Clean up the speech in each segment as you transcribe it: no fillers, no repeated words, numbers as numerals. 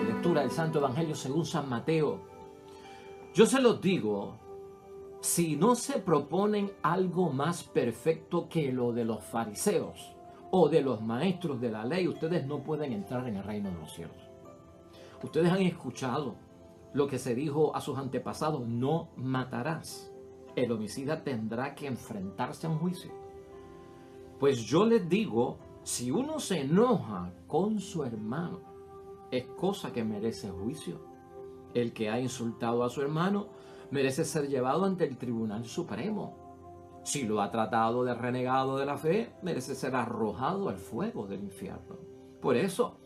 Lectura del Santo Evangelio según San Mateo. Yo se los digo, si no se proponen algo más perfecto que lo de los fariseos o de los maestros de la ley, ustedes no pueden entrar en el reino de los cielos. Ustedes han escuchado lo que se dijo a sus antepasados: no matarás. El homicida tendrá que enfrentarse a un juicio. Pues yo les digo, si uno se enoja con su hermano, es cosa que merece juicio. El que ha insultado a su hermano merece ser llevado ante el Tribunal Supremo. Si lo ha tratado de renegado de la fe, merece ser arrojado al fuego del infierno. Por eso,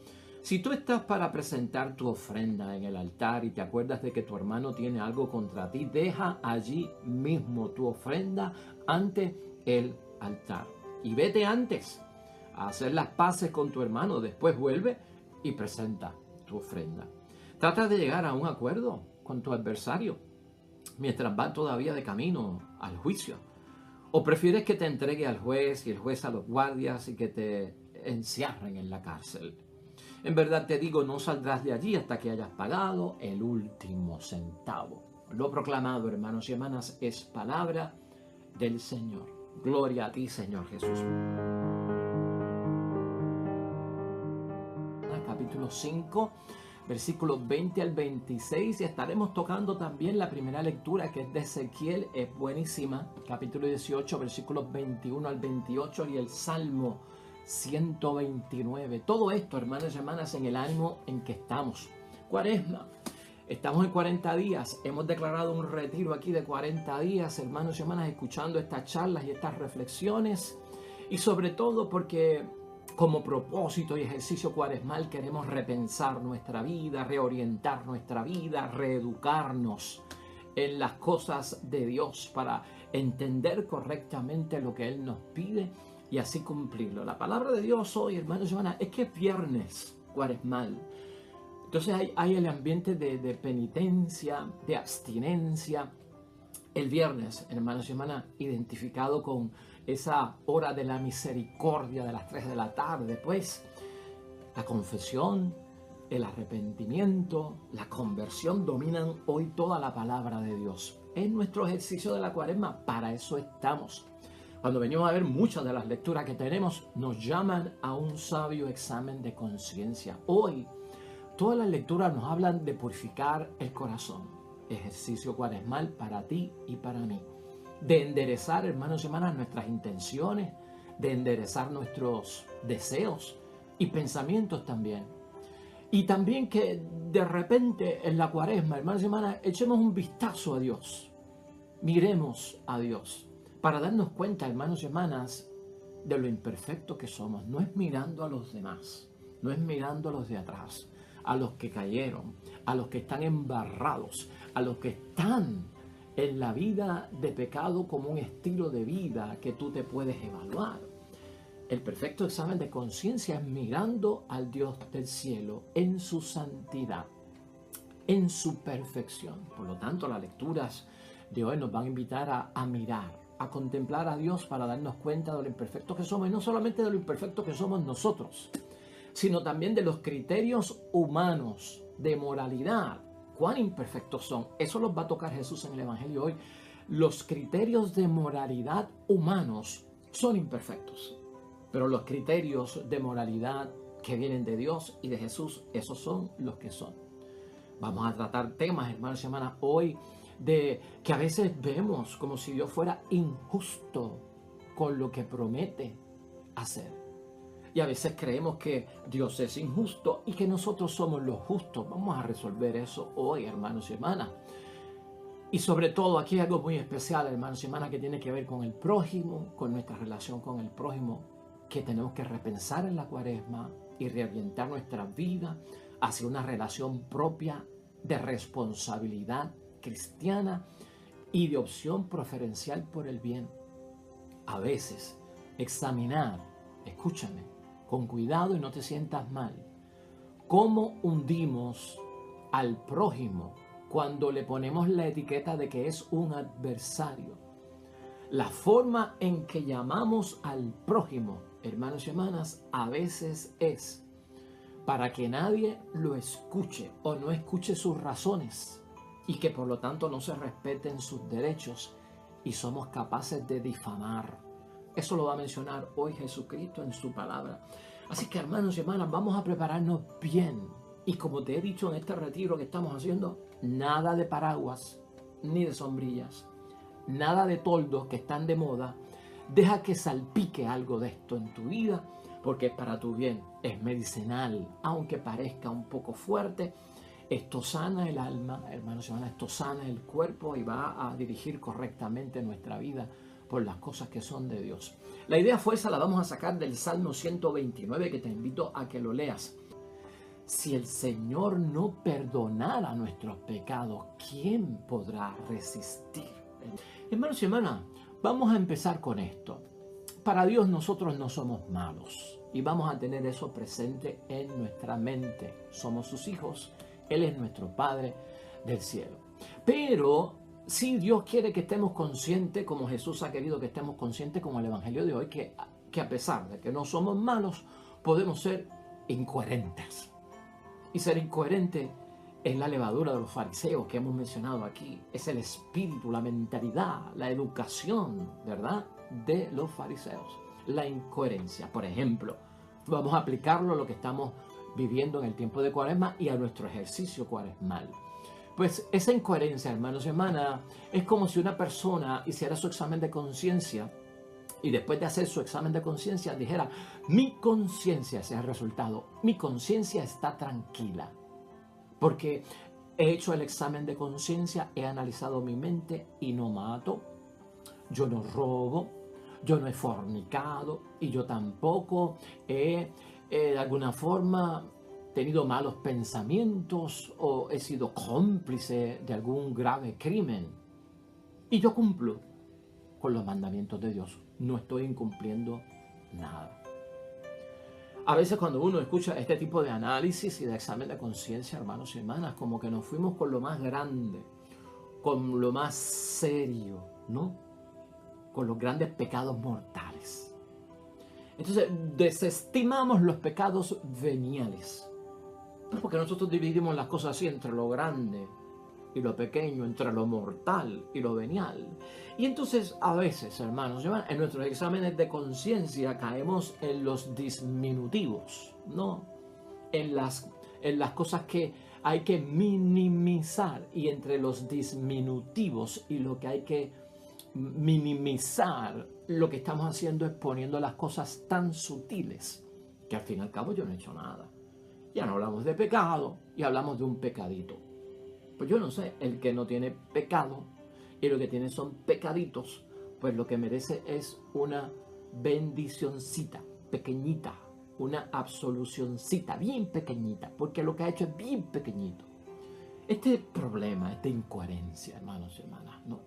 si tú estás para presentar tu ofrenda en el altar y te acuerdas de que tu hermano tiene algo contra ti, deja allí mismo tu ofrenda ante el altar. Y vete antes a hacer las paces con tu hermano. Después vuelve y presenta tu ofrenda. Trata de llegar a un acuerdo con tu adversario mientras va todavía de camino al juicio. ¿O prefieres que te entregue al juez y el juez a los guardias y que te encierren en la cárcel? En verdad te digo, no saldrás de allí hasta que hayas pagado el último centavo. Lo proclamado, hermanos y hermanas, es palabra del Señor. Gloria a ti, Señor Jesús. Capítulo 5, versículos 20 al 26, y estaremos tocando también la primera lectura, que es de Ezequiel, es buenísima, capítulo 18, versículos 21 al 28, y el Salmo 129. Todo esto, hermanos y hermanas, en el ánimo en que estamos. Cuaresma. Estamos en 40 días. Hemos declarado un retiro aquí de 40 días, hermanos y hermanas, escuchando estas charlas y estas reflexiones. Y sobre todo porque como propósito y ejercicio cuaresmal queremos repensar nuestra vida, reorientar nuestra vida, reeducarnos en las cosas de Dios para entender correctamente lo que Él nos pide y así cumplirlo. La palabra de Dios hoy, hermanos y hermanas, es que es viernes cuaresmal. Entonces hay el ambiente de penitencia, de abstinencia. El viernes, hermanos y hermanas, identificado con esa hora de la misericordia de las 3 de la tarde. Pues la confesión, el arrepentimiento, la conversión dominan hoy toda la palabra de Dios. Es nuestro ejercicio de la cuaresma, para eso estamos. Cuando venimos a ver muchas de las lecturas que tenemos, nos llaman a un sabio examen de conciencia. Hoy, todas las lecturas nos hablan de purificar el corazón. Ejercicio cuaresmal para ti y para mí. De enderezar, hermanos y hermanas, nuestras intenciones, de enderezar nuestros deseos y pensamientos también. Y también que de repente en la cuaresma, hermanos y hermanas, echemos un vistazo a Dios. Miremos a Dios para darnos cuenta, hermanos y hermanas, de lo imperfecto que somos. No es mirando a los demás, no es mirando a los de atrás, a los que cayeron, a los que están embarrados, a los que están en la vida de pecado como un estilo de vida que tú te puedes evaluar. El perfecto examen de conciencia es mirando al Dios del cielo en su santidad, en su perfección. Por lo tanto, las lecturas de hoy nos van a invitar a mirar, a contemplar a Dios para darnos cuenta de lo imperfecto que somos, y no solamente de lo imperfecto que somos nosotros, sino también de los criterios humanos de moralidad. ¿Cuán imperfectos son? Eso los va a tocar Jesús en el Evangelio hoy. Los criterios de moralidad humanos son imperfectos, pero los criterios de moralidad que vienen de Dios y de Jesús, esos son los que son. Vamos a tratar temas, hermanos y hermanas, hoy de que a veces vemos como si Dios fuera injusto con lo que promete hacer. Y a veces creemos que Dios es injusto y que nosotros somos los justos. Vamos a resolver eso hoy, hermanos y hermanas. Y sobre todo aquí hay algo muy especial, hermanos y hermanas, que tiene que ver con el prójimo, con nuestra relación con el prójimo, que tenemos que repensar en la cuaresma y reorientar nuestra vida hacia una relación propia de responsabilidad cristiana y de opción preferencial por el bien. A veces examinar, escúchame, con cuidado y no te sientas mal, cómo hundimos al prójimo cuando le ponemos la etiqueta de que es un adversario. La forma en que llamamos al prójimo, hermanos y hermanas, a veces es para que nadie lo escuche o no escuche sus razones y que por lo tanto no se respeten sus derechos y somos capaces de difamar. Eso lo va a mencionar hoy Jesucristo en su palabra. Así que, hermanos y hermanas, vamos a prepararnos bien. Y como te he dicho en este retiro que estamos haciendo, nada de paraguas ni de sombrillas, nada de toldos que están de moda. Deja que salpique algo de esto en tu vida, porque es para tu bien, es medicinal, aunque parezca un poco fuerte. Esto sana el alma, hermanos y hermanas, esto sana el cuerpo y va a dirigir correctamente nuestra vida por las cosas que son de Dios. La idea fue esa, la vamos a sacar del Salmo 129, que te invito a que lo leas. Si el Señor no perdonara nuestros pecados, ¿quién podrá resistir? Hermanos y hermanas, vamos a empezar con esto. Para Dios nosotros no somos malos y vamos a tener eso presente en nuestra mente. Somos sus hijos, Él es nuestro Padre del cielo. Pero sí, Dios quiere que estemos conscientes, como Jesús ha querido que estemos conscientes con el Evangelio de hoy, que a pesar de que no somos malos, podemos ser incoherentes. Y ser incoherente es la levadura de los fariseos que hemos mencionado aquí. Es el espíritu, la mentalidad, la educación, ¿verdad?, de los fariseos. La incoherencia. Por ejemplo, vamos a aplicarlo a lo que estamos viviendo en el tiempo de Cuaresma y a nuestro ejercicio cuaresmal. Pues esa incoherencia, hermanos y hermanas, es como si una persona hiciera su examen de conciencia y después de hacer su examen de conciencia dijera: mi conciencia, ese es el resultado, mi conciencia está tranquila, porque he hecho el examen de conciencia, he analizado mi mente y no mato, yo no robo, yo no he fornicado y yo tampoco he de alguna forma tenido malos pensamientos o he sido cómplice de algún grave crimen. Y yo cumplo con los mandamientos de Dios. No estoy incumpliendo nada. A veces cuando uno escucha este tipo de análisis y de examen de conciencia, hermanos y hermanas, como que nos fuimos con lo más grande, con lo más serio, ¿no? Con los grandes pecados mortales. Entonces desestimamos los pecados veniales. Porque nosotros dividimos las cosas así entre lo grande y lo pequeño, entre lo mortal y lo venial. Y entonces a veces, hermanos, en nuestros exámenes de conciencia caemos en los disminutivos, ¿no? En las cosas que hay que minimizar. Y entre los disminutivos y lo que hay que minimizar, lo que estamos haciendo es poniendo las cosas tan sutiles que al fin y al cabo yo no he hecho nada. Ya no hablamos de pecado y hablamos de un pecadito. Pues yo no sé, el que no tiene pecado y lo que tiene son pecaditos, pues lo que merece es una bendicioncita pequeñita, una absolucioncita bien pequeñita, porque lo que ha hecho es bien pequeñito. Este problema es de incoherencia, hermanos y hermanas, ¿no?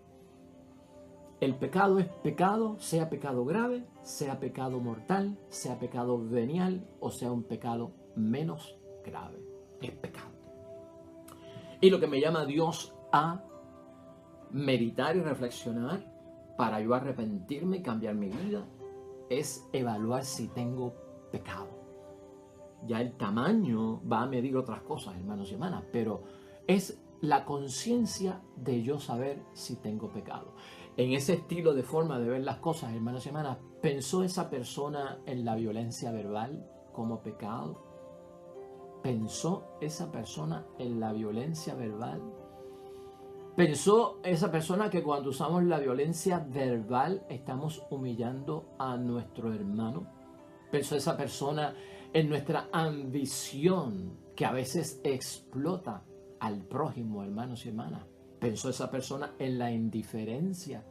El pecado es pecado, sea pecado grave, sea pecado mortal, sea pecado venial o sea un pecado menos grave. Es pecado. Y lo que me llama a Dios a meditar y reflexionar para yo arrepentirme y cambiar mi vida es evaluar si tengo pecado. Ya el tamaño va a medir otras cosas, hermanos y hermanas, pero es la conciencia de yo saber si tengo pecado. En ese estilo de forma de ver las cosas, hermanos y hermanas, ¿pensó esa persona en la violencia verbal como pecado? ¿Pensó esa persona en la violencia verbal? ¿Pensó esa persona que cuando usamos la violencia verbal estamos humillando a nuestro hermano? ¿Pensó esa persona en nuestra ambición que a veces explota al prójimo, hermanos y hermanas? ¿Pensó esa persona en la indiferencia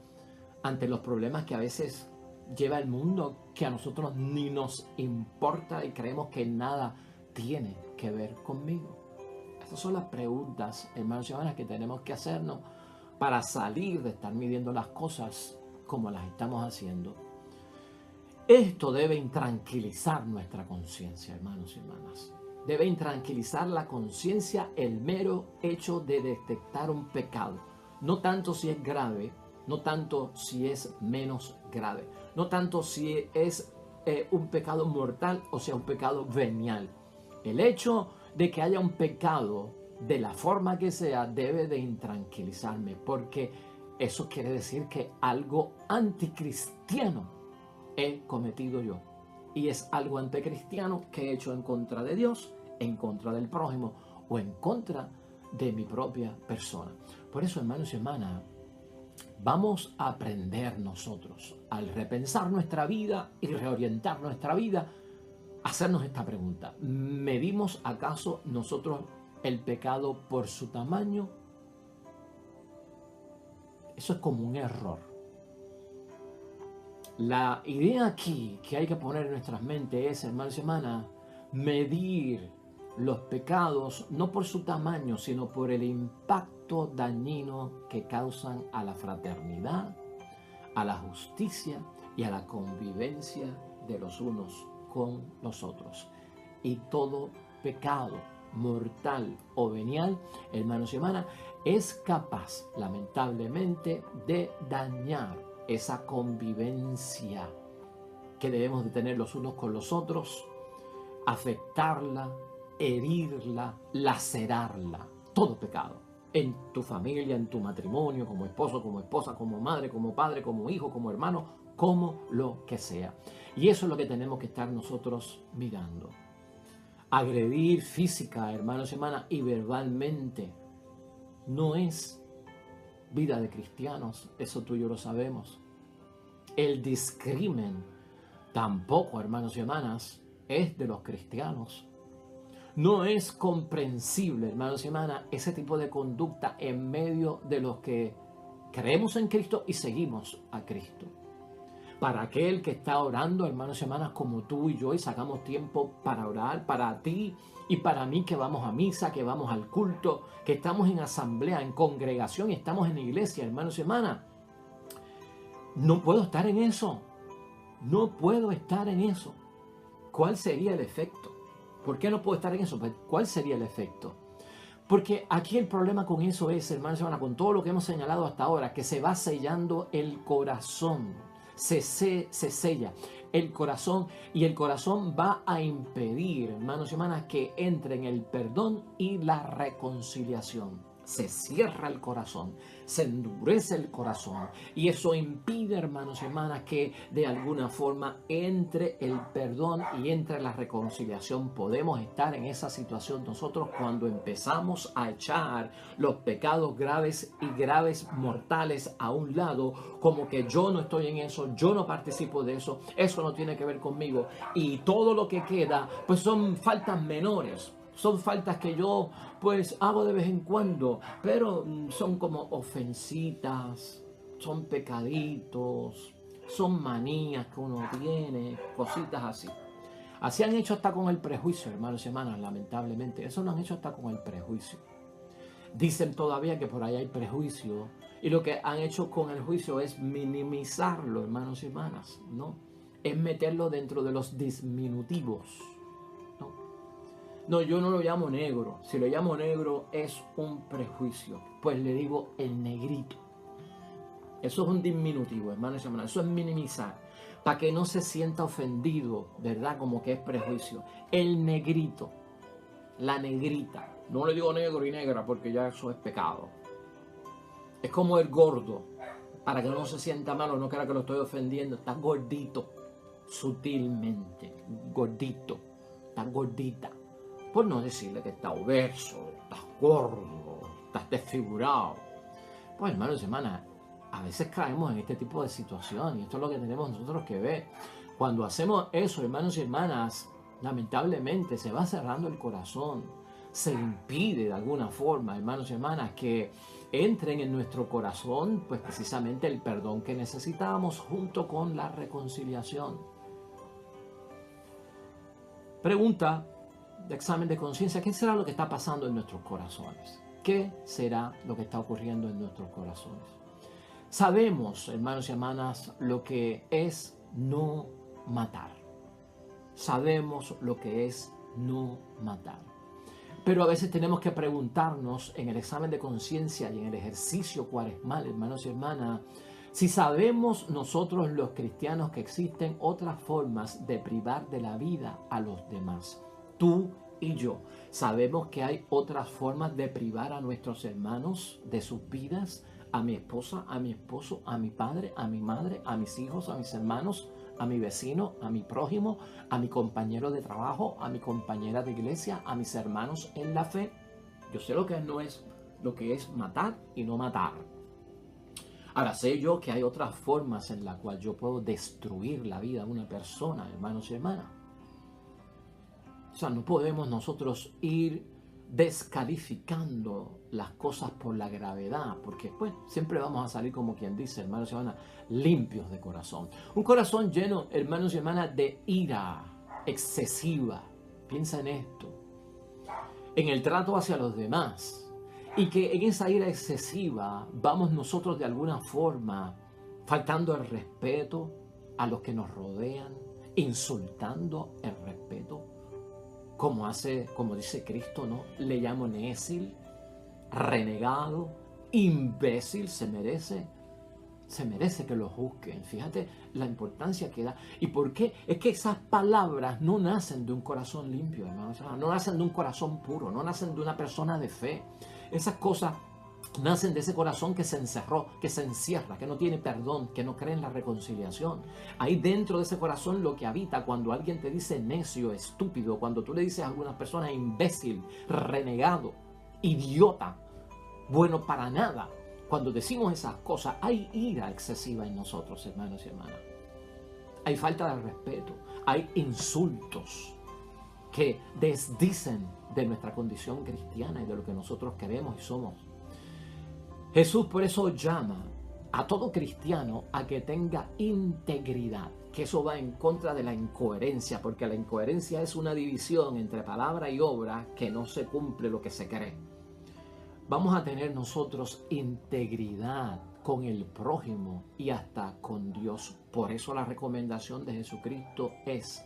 ante los problemas que a veces lleva el mundo, que a nosotros ni nos importa y creemos que nada tiene que ver conmigo? Estas son las preguntas, hermanos y hermanas, que tenemos que hacernos para salir de estar midiendo las cosas como las estamos haciendo. Esto debe intranquilizar nuestra conciencia, hermanos y hermanas. Debe intranquilizar la conciencia el mero hecho de detectar un pecado. No tanto si es grave, no tanto si es menos grave, no tanto si es un pecado mortal o sea un pecado venial. El hecho de que haya un pecado de la forma que sea debe de intranquilizarme, porque eso quiere decir que algo anticristiano he cometido yo. Y es algo anticristiano que he hecho en contra de Dios, en contra del prójimo o en contra de mi propia persona. Por eso, hermanos y hermanas, vamos a aprender nosotros, al repensar nuestra vida y reorientar nuestra vida, hacernos esta pregunta: ¿medimos acaso nosotros el pecado por su tamaño? Eso es como un error. La idea aquí que hay que poner en nuestras mentes es, hermanos y hermanas, medir los pecados no por su tamaño, sino por el impacto dañino que causan a la fraternidad, a la justicia y a la convivencia de los unos con los otros. Y todo pecado mortal o venial, hermanos y hermanas, es capaz, lamentablemente, de dañar esa convivencia que debemos de tener los unos con los otros, afectarla, herirla, lacerarla. Todo pecado. En tu familia, en tu matrimonio, como esposo, como esposa, como madre, como padre, como hijo, como hermano, como lo que sea. Y eso es lo que tenemos que estar nosotros mirando. Agredir física, hermanos y hermanas, y verbalmente no es vida de cristianos, eso tú y yo lo sabemos. El discrimen tampoco, hermanos y hermanas, es de los cristianos. No es comprensible, hermanos y hermanas, ese tipo de conducta en medio de los que creemos en Cristo y seguimos a Cristo. Para aquel que está orando, hermanos y hermanas, como tú y yo, y sacamos tiempo para orar, para ti y para mí, que vamos a misa, que vamos al culto, que estamos en asamblea, en congregación, estamos en iglesia, hermanos y hermanas. No puedo estar en eso. No puedo estar en eso. ¿Cuál sería el efecto? ¿Por qué no puedo estar en eso? ¿Cuál sería el efecto? Porque aquí el problema con eso es, hermanos y hermanas, con todo lo que hemos señalado hasta ahora, que se va sellando el corazón. Se sella el corazón, y el corazón va a impedir, hermanos y hermanas, que entren el perdón y la reconciliación. Se cierra el corazón, se endurece el corazón, y eso impide, hermanos y hermanas, que de alguna forma entre el perdón y entre la reconciliación. Podemos estar en esa situación nosotros cuando empezamos a echar los pecados graves y graves mortales a un lado, como que yo no estoy en eso, yo no participo de eso, eso no tiene que ver conmigo, y todo lo que queda pues son faltas menores. Son faltas que yo pues hago de vez en cuando, pero son como ofensitas, son pecaditos, son manías que uno tiene, cositas así. Así han hecho hasta con el prejuicio, hermanos y hermanas, lamentablemente. Eso lo han hecho hasta con el prejuicio. Dicen todavía que por ahí hay prejuicio, y lo que han hecho con el juicio es minimizarlo, hermanos y hermanas, ¿no? Es meterlo dentro de los disminutivos. No, yo no lo llamo negro. Si lo llamo negro es un prejuicio. Pues le digo el negrito. Eso es un diminutivo, hermanos y hermanas. Eso es minimizar, para que no se sienta ofendido, ¿verdad? Como que es prejuicio. El negrito, la negrita. No le digo negro y negra porque ya eso es pecado. Es como el gordo, para que no se sienta mal o no crea que lo estoy ofendiendo. Está gordito, sutilmente. Gordito, está gordita. Por no decirle que está obeso, estás gordo, estás desfigurado. Pues, hermanos y hermanas, a veces caemos en este tipo de situación, y esto es lo que tenemos nosotros que ver. Cuando hacemos eso, hermanos y hermanas, lamentablemente se va cerrando el corazón. Se impide de alguna forma, hermanos y hermanas, que entren en nuestro corazón pues precisamente el perdón que necesitamos junto con la reconciliación. Pregunta de examen de conciencia: ¿qué será lo que está pasando en nuestros corazones? ¿Qué será lo que está ocurriendo en nuestros corazones? Sabemos, hermanos y hermanas, lo que es no matar. Sabemos lo que es no matar. Pero a veces tenemos que preguntarnos en el examen de conciencia y en el ejercicio cuaresmal, hermanos y hermanas, Si sabemos nosotros los cristianos que existen otras formas de privar de la vida a los demás, tú y yo sabemos que hay otras formas de privar a nuestros hermanos de sus vidas, a mi esposa, a mi esposo, a mi padre, a mi madre, a mis hijos, a mis hermanos, a mi vecino, a mi prójimo, a mi compañero de trabajo, a mi compañera de iglesia, a mis hermanos en la fe. Yo sé lo que es matar y no matar. Ahora sé yo que hay otras formas en las cuales yo puedo destruir la vida de una persona, hermanos y hermanas. O sea, no podemos nosotros ir descalificando las cosas por la gravedad, porque pues siempre vamos a salir, como quien dice, hermanos y hermanas, limpios de corazón. Un corazón lleno, hermanos y hermanas, de ira excesiva. Piensa en esto. En el trato hacia los demás. Y que en esa ira excesiva vamos nosotros de alguna forma faltando el respeto a los que nos rodean, insultando el respeto, como dice Cristo, ¿no? Le llamo nécil, renegado, imbécil, se merece que lo juzguen. Fíjate la importancia que da. ¿Y por qué? Es que esas palabras no nacen de un corazón limpio, hermanos. No nacen de un corazón puro, no nacen de una persona de fe. Esas cosas nacen de ese corazón que se encerró, que se encierra, que no tiene perdón, que no cree en la reconciliación. Ahí dentro de ese corazón lo que habita cuando alguien te dice necio, estúpido, cuando tú le dices a algunas personas imbécil, renegado, idiota, bueno para nada. Cuando decimos esas cosas, hay ira excesiva en nosotros, hermanos y hermanas. Hay falta de respeto, hay insultos que desdicen de nuestra condición cristiana y de lo que nosotros queremos y somos. Jesús por eso llama a todo cristiano a que tenga integridad, que eso va en contra de la incoherencia, porque la incoherencia es una división entre palabra y obra que no se cumple lo que se cree. Vamos a tener nosotros integridad con el prójimo y hasta con Dios. Por eso la recomendación de Jesucristo es: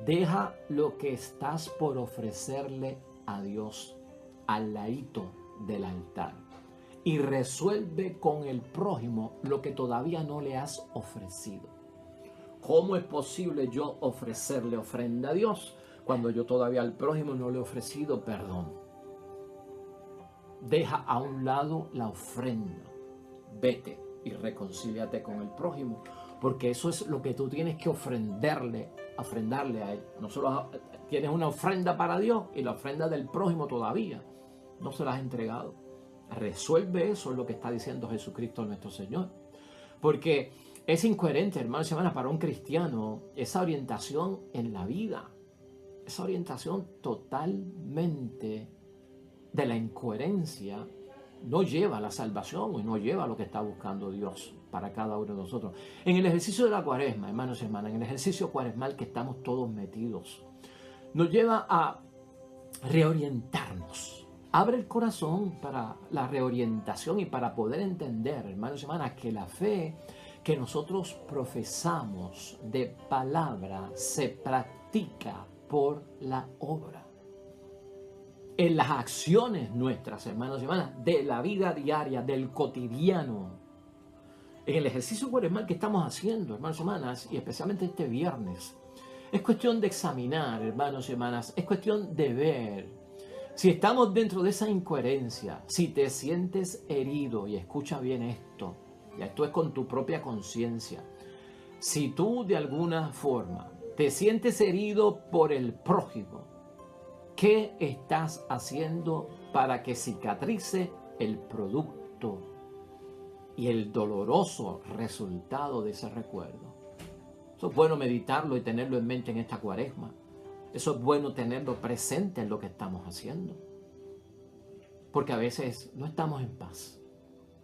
deja lo que estás por ofrecerle a Dios al ladito del altar y resuelve con el prójimo lo que todavía no le has ofrecido. ¿Cómo es posible yo ofrecerle ofrenda a Dios cuando yo todavía al prójimo no le he ofrecido perdón? Deja a un lado la ofrenda, vete y reconcíliate con el prójimo, porque eso es lo que tú tienes que ofrendarle a él. No solo tienes una ofrenda para Dios y la ofrenda del prójimo todavía no se la has entregado. Resuelve eso, es lo que está diciendo Jesucristo nuestro Señor, porque es incoherente, hermanos y hermanas, para un cristiano esa orientación en la vida, esa orientación totalmente de la incoherencia no lleva a la salvación y no lleva a lo que está buscando Dios para cada uno de nosotros. En el ejercicio de la cuaresma, hermanos y hermanas, en el ejercicio cuaresmal que estamos todos metidos, nos lleva a reorientarnos. Abre el corazón para la reorientación y para poder entender, hermanos y hermanas, que la fe que nosotros profesamos de palabra se practica por la obra. En las acciones nuestras, hermanos y hermanas, de la vida diaria, del cotidiano. En el ejercicio cuaresmal que estamos haciendo, hermanos y hermanas, y especialmente este viernes, es cuestión de examinar, hermanos y hermanas, es cuestión de ver si estamos dentro de esa incoherencia, si te sientes herido, y escucha bien esto, y esto es con tu propia conciencia, si tú de alguna forma te sientes herido por el prójimo, ¿qué estás haciendo para que cicatrice el producto y el doloroso resultado de ese recuerdo? Eso es bueno meditarlo y tenerlo en mente en esta cuaresma. Eso es bueno tenerlo presente en lo que estamos haciendo. Porque a veces no estamos en paz.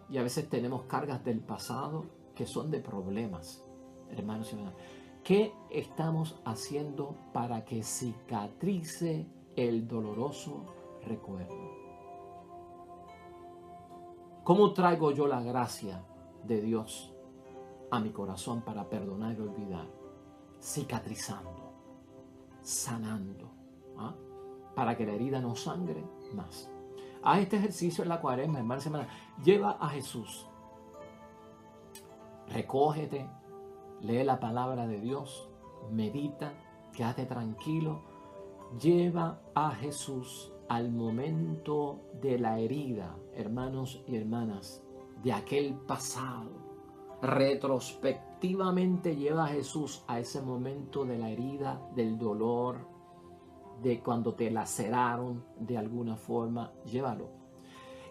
Y a veces tenemos cargas del pasado que son de problemas, hermanos y hermanas. ¿Qué estamos haciendo para que cicatrice el doloroso recuerdo? ¿Cómo traigo yo la gracia de Dios a mi corazón para perdonar y olvidar? Cicatrizando, sanando, para que la herida no sangre más. Haz este ejercicio en la cuaresma, hermanos y hermanas. Lleva a Jesús recógete, lee la palabra de Dios, medita, quédate tranquilo, lleva a Jesús al momento de la herida, hermanos y hermanas, de aquel pasado. Retrospectivamente lleva a Jesús a ese momento de la herida, del dolor, de cuando te laceraron de alguna forma, llévalo.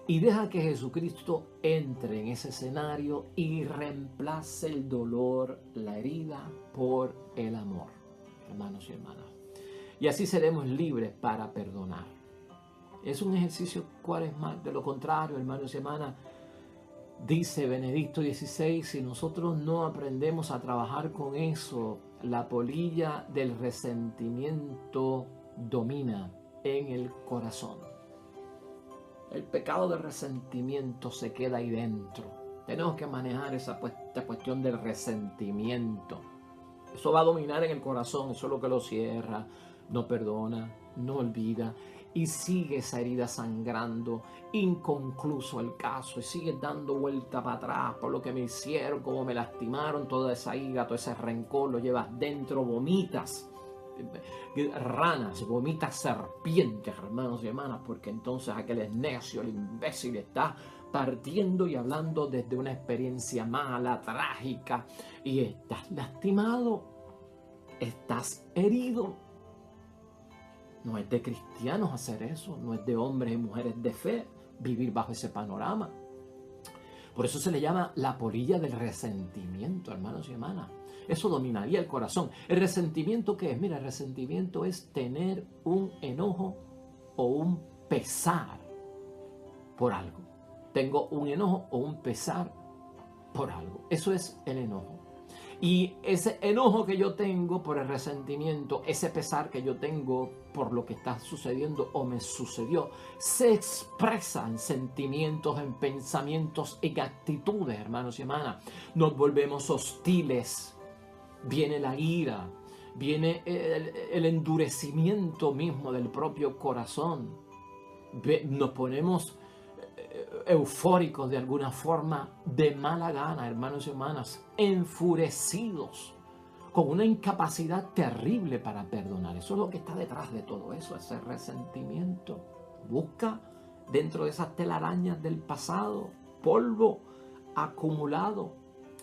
Y deja que Jesucristo entre en ese escenario y reemplace el dolor, la herida, por el amor, hermanos y hermanas. Y así seremos libres para perdonar. Es un ejercicio cuaresmal. De lo contrario, hermanos y hermanas, dice Benedicto XVI, si nosotros no aprendemos a trabajar con eso, la polilla del resentimiento domina en el corazón. El pecado de resentimiento se queda ahí dentro. Tenemos que manejar esta cuestión del resentimiento. Eso va a dominar en el corazón, eso es lo que lo cierra, no perdona, no olvida y sigue esa herida sangrando, inconcluso el caso, y sigue dando vuelta para atrás por lo que me hicieron, cómo me lastimaron, toda esa ira, todo ese rencor lo llevas dentro, vomitas ranas, vomitas serpientes, hermanos y hermanas, porque entonces aquel es necio, el imbécil está partiendo y hablando desde una experiencia mala, trágica, y estás lastimado, estás herido. No es de cristianos hacer eso, no es de hombres y mujeres de fe vivir bajo ese panorama. Por eso se le llama la polilla del resentimiento, hermanos y hermanas. Eso dominaría el corazón. ¿El resentimiento qué es? Mira, el resentimiento es tener un enojo o un pesar por algo. Tengo un enojo o un pesar por algo. Eso es el enojo. Y ese enojo que yo tengo por el resentimiento, ese pesar que yo tengo por lo que está sucediendo o me sucedió, se expresa en sentimientos, en pensamientos, en actitudes, hermanos y hermanas. Nos volvemos hostiles, viene la ira, viene el endurecimiento mismo del propio corazón. Nos ponemos eufóricos de alguna forma, de mala gana, hermanos y hermanas, enfurecidos, con una incapacidad terrible para perdonar. Eso es lo que está detrás de todo eso, ese resentimiento. Busca dentro de esas telarañas del pasado, polvo acumulado,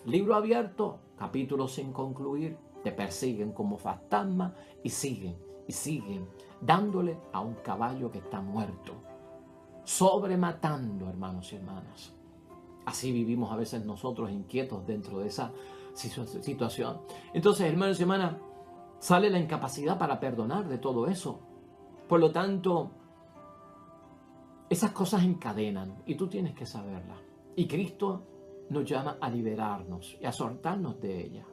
libro abierto, capítulos sin concluir, te persiguen como fantasma y siguen, dándole a un caballo que está muerto, sobrematando, hermanos y hermanas. Así vivimos a veces nosotros inquietos dentro de esa situación. Entonces, hermanos y hermanas, sale la incapacidad para perdonar de todo eso. Por lo tanto, esas cosas encadenan y tú tienes que saberlas. Y Cristo nos llama a liberarnos y a soltarnos de ellas.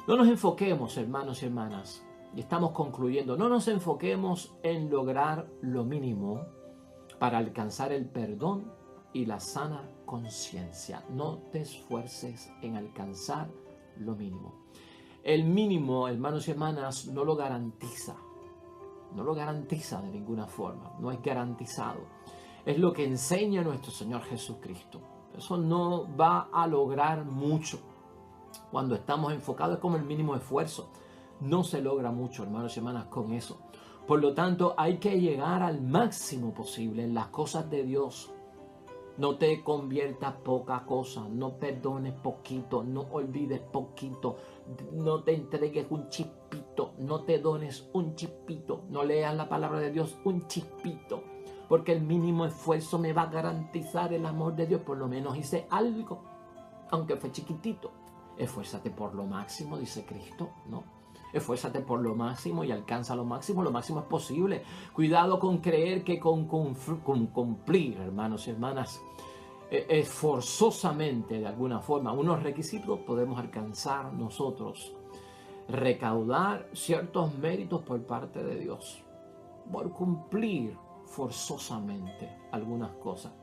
No nos enfoquemos, hermanos y hermanas, y estamos concluyendo, no nos enfoquemos en lograr lo mínimo para alcanzar el perdón y la sana conciencia. No te esfuerces en alcanzar lo mínimo. El mínimo, hermanos y hermanas, no lo garantiza. No lo garantiza de ninguna forma. No es garantizado. Es lo que enseña nuestro Señor Jesucristo. Eso no va a lograr mucho. Cuando estamos enfocados es como el mínimo esfuerzo. No se logra mucho, hermanos y hermanas, con eso. Por lo tanto, hay que llegar al máximo posible en las cosas de Dios. No te conviertas poca cosa, no perdones poquito, no olvides poquito, no te entregues un chispito, no te dones un chispito, no leas la palabra de Dios un chispito, porque el mínimo esfuerzo me va a garantizar el amor de Dios. Por lo menos hice algo, aunque fue chiquitito. Esfuérzate por lo máximo, dice Cristo, ¿no? Esfuérzate por lo máximo y alcanza lo máximo es posible. Cuidado con creer que con cumplir, hermanos y hermanas, forzosamente de alguna forma unos requisitos podemos alcanzar nosotros, recaudar ciertos méritos por parte de Dios, por cumplir forzosamente algunas cosas.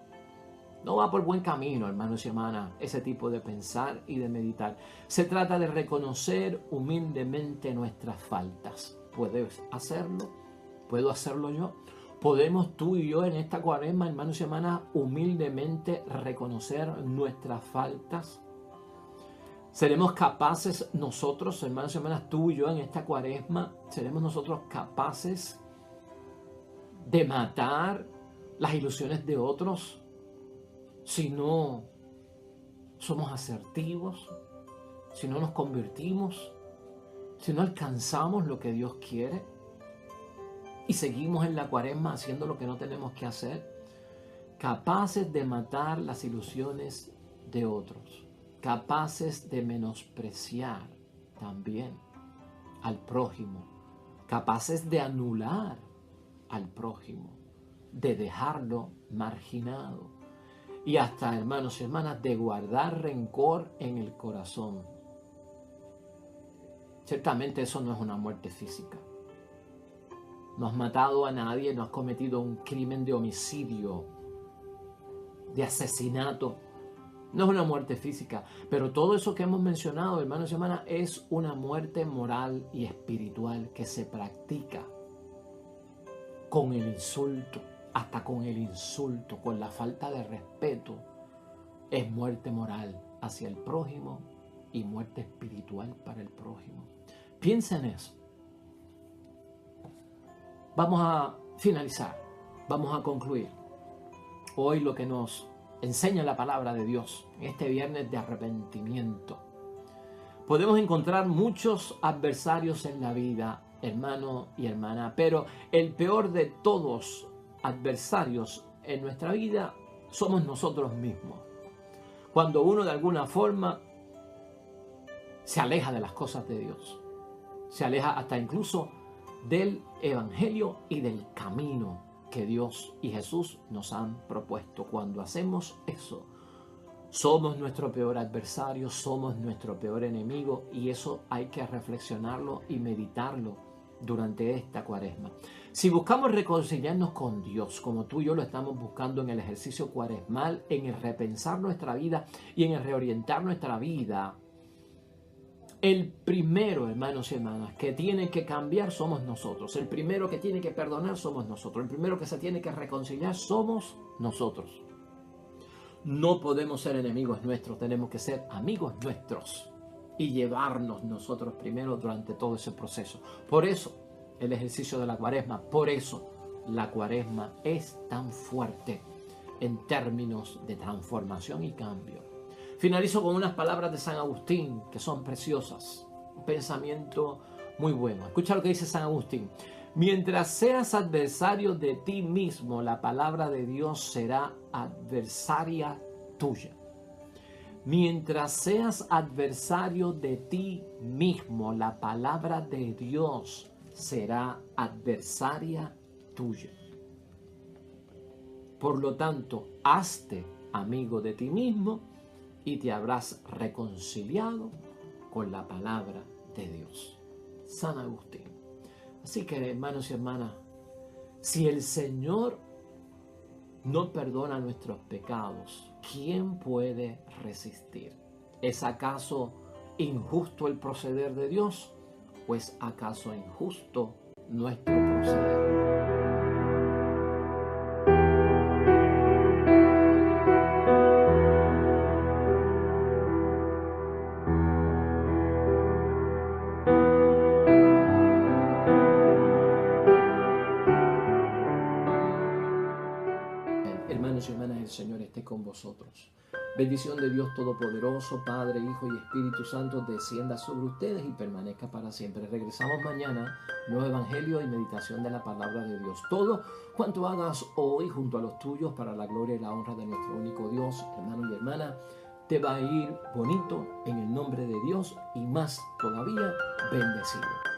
No va por buen camino, hermanos y hermanas, ese tipo de pensar y de meditar. Se trata de reconocer humildemente nuestras faltas. ¿Puedes hacerlo? ¿Puedo hacerlo yo? ¿Podemos tú y yo en esta cuaresma, hermanos y hermanas, humildemente reconocer nuestras faltas? Seremos capaces nosotros, hermanos y hermanas, tú y yo en esta cuaresma, seremos nosotros capaces de matar las ilusiones de otros si no somos asertivos, si no nos convertimos, si no alcanzamos lo que Dios quiere y seguimos en la cuaresma haciendo lo que no tenemos que hacer, capaces de matar las ilusiones de otros, capaces de menospreciar también al prójimo, capaces de anular al prójimo, de dejarlo marginado y hasta, hermanos y hermanas, de guardar rencor en el corazón. Ciertamente eso no es una muerte física. No has matado a nadie, no has cometido un crimen de homicidio, de asesinato. No es una muerte física, pero todo eso que hemos mencionado, hermanos y hermanas, es una muerte moral y espiritual que se practica con el insulto, hasta con el insulto, con la falta de respeto. Es muerte moral hacia el prójimo y muerte espiritual para el prójimo. Piensa en eso. Vamos a finalizar, vamos a concluir. Hoy lo que nos enseña la palabra de Dios en este viernes de arrepentimiento. Podemos encontrar muchos adversarios en la vida, hermano y hermana, pero el peor de todos adversarios en nuestra vida somos nosotros mismos. Cuando uno de alguna forma se aleja de las cosas de Dios, se aleja hasta incluso del evangelio y del camino que Dios y Jesús nos han propuesto. Cuando hacemos eso, somos nuestro peor adversario, somos nuestro peor enemigo, y eso hay que reflexionarlo y meditarlo durante esta cuaresma. Si buscamos reconciliarnos con Dios, como tú y yo lo estamos buscando en el ejercicio cuaresmal, en el repensar nuestra vida y en el reorientar nuestra vida, el primero, hermanos y hermanas, que tiene que cambiar somos nosotros. El primero que tiene que perdonar somos nosotros. El primero que se tiene que reconciliar somos nosotros. No podemos ser enemigos nuestros, tenemos que ser amigos nuestros y llevarnos nosotros primero durante todo ese proceso. Por eso el ejercicio de la cuaresma, por eso la cuaresma es tan fuerte en términos de transformación y cambio. Finalizo con unas palabras de San Agustín que son preciosas, un pensamiento muy bueno. Escucha lo que dice San Agustín. Mientras seas adversario de ti mismo, la palabra de Dios será adversaria tuya. Mientras seas adversario de ti mismo, la palabra de Dios será adversaria tuya. Por lo tanto, hazte amigo de ti mismo y te habrás reconciliado con la palabra de Dios. San Agustín. Así que, hermanos y hermanas, si el Señor no perdona nuestros pecados, ¿quién puede resistir? ¿Es acaso injusto el proceder de Dios? ¿O es acaso injusto nuestro proceder? Hermanos y hermanas, el Señor esté con vosotros. Bendición de Dios Todopoderoso, Padre, Hijo y Espíritu Santo, descienda sobre ustedes y permanezca para siempre. Regresamos mañana, nuevo evangelio y meditación de la palabra de Dios. Todo cuanto hagas hoy junto a los tuyos para la gloria y la honra de nuestro único Dios, hermano y hermana, te va a ir bonito en el nombre de Dios y más todavía bendecido.